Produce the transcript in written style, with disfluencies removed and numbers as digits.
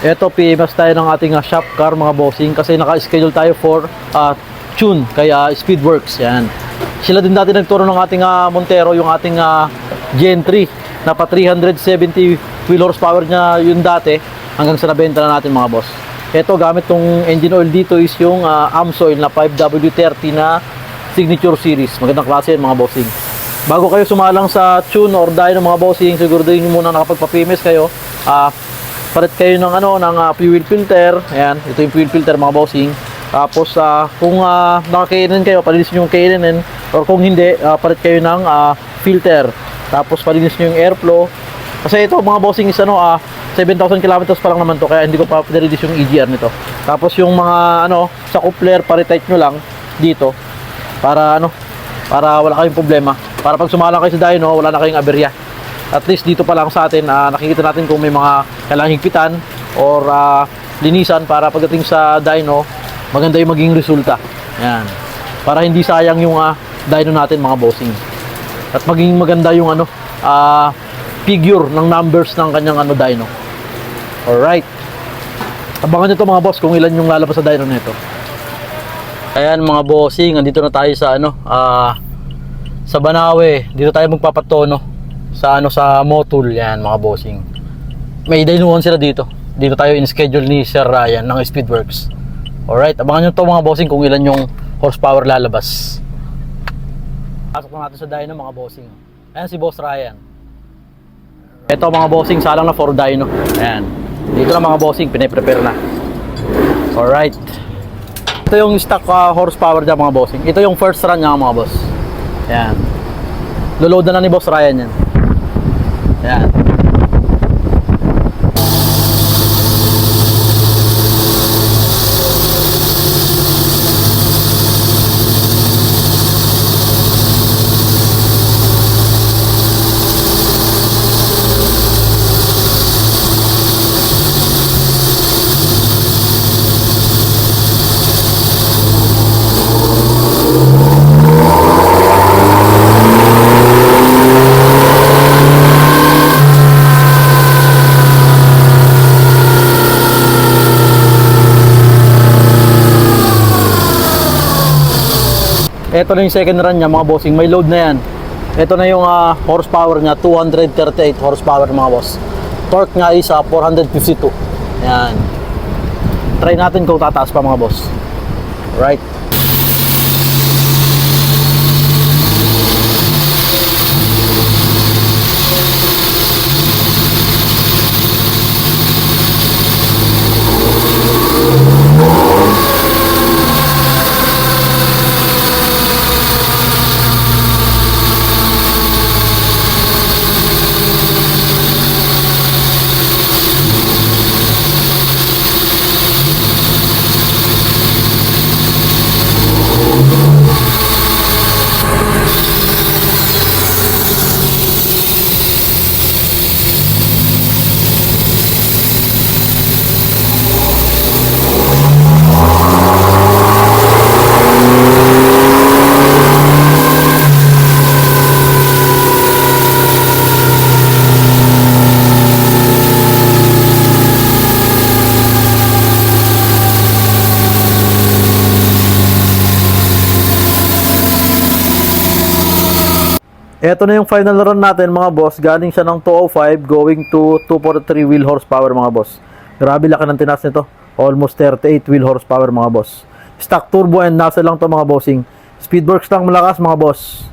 Eto, PMS tayo ng ating shop car mga bossing kasi naka-schedule tayo for tune kaya Speedworks. Yan. Sila din dati nagturo ng ating Montero, yung ating Gen 3 na pa 370 wheel horsepower niya yun dati hanggang sa nabenta na natin mga boss. Eto, gamit tong engine oil dito is yung AMSOIL na 5W30 na signature series. Magandang klase yan mga bossing. Bago kayo sumalang sa tune or dyno mga bossing, siguraduhin nyo muna nakapagpa-PMS kayo. Palit kayo ng fuel filter. Ayan, ito yung fuel filter mga bossing. Tapos kung naka-K&N kayo, palinis nyo yung K&N, or kung hindi, palit kayo ng filter. Tapos palinis nyo yung airflow. Kasi ito mga bossing is 7,000 kilometers pa lang naman to, kaya hindi ko pa nire-reduce yung EGR nito. Tapos yung mga sa coupler, pare-tight nyo lang dito para para wala kayong problema. Para pag sumalang kayo sa dyno, wala na kayong aberya. At least dito pa lang sa atin, nakikita natin kung may mga kailangang higpitan or linisan para pagdating sa dyno, maganda yung maging resulta. Yan. Para hindi sayang yung dyno natin mga bossing. At maging maganda yung figure ng numbers ng kanyang dyno. Alright. Abangan nyo to mga boss kung ilan yung lalabas sa dyno nito. Ayan mga bossing, andito na tayo sa sa Banawe. Dito tayo magpapatono sa Motul. Yan mga bossing. May dynoan sila dito. Dito tayo in schedule ni Sir Ryan ng Speedworks. Alright, abangan nyo to mga bossing kung ilan yung horsepower lalabas. Pasok na natin sa dyno mga bossing. Ayan si Boss Ryan. Ito mga bossing, salang na for dyno. Ayan. Dito na mga bossing, pinaprepare na. Alright. Ito yung stock horsepower dyan mga bossing. Ito yung first run niya mga boss. Ayan. Loload na ni Boss Ryan yan. Ayan. Ito na yung second run niya mga bossing, may load na yan. Ito na yung horsepower niya, 238 horsepower mga boss. Torque niya is 452. Yan. Try natin kung tataas pa mga boss. Right. Ito na yung final run natin mga boss. Galing siya ng 205 going to 243 wheel horsepower mga boss. Grabe laki ng tinas nito. Almost 38 wheel horsepower mga boss. Stock turbo and nozzle lang to mga bossing. Speedworks lang malakas mga boss.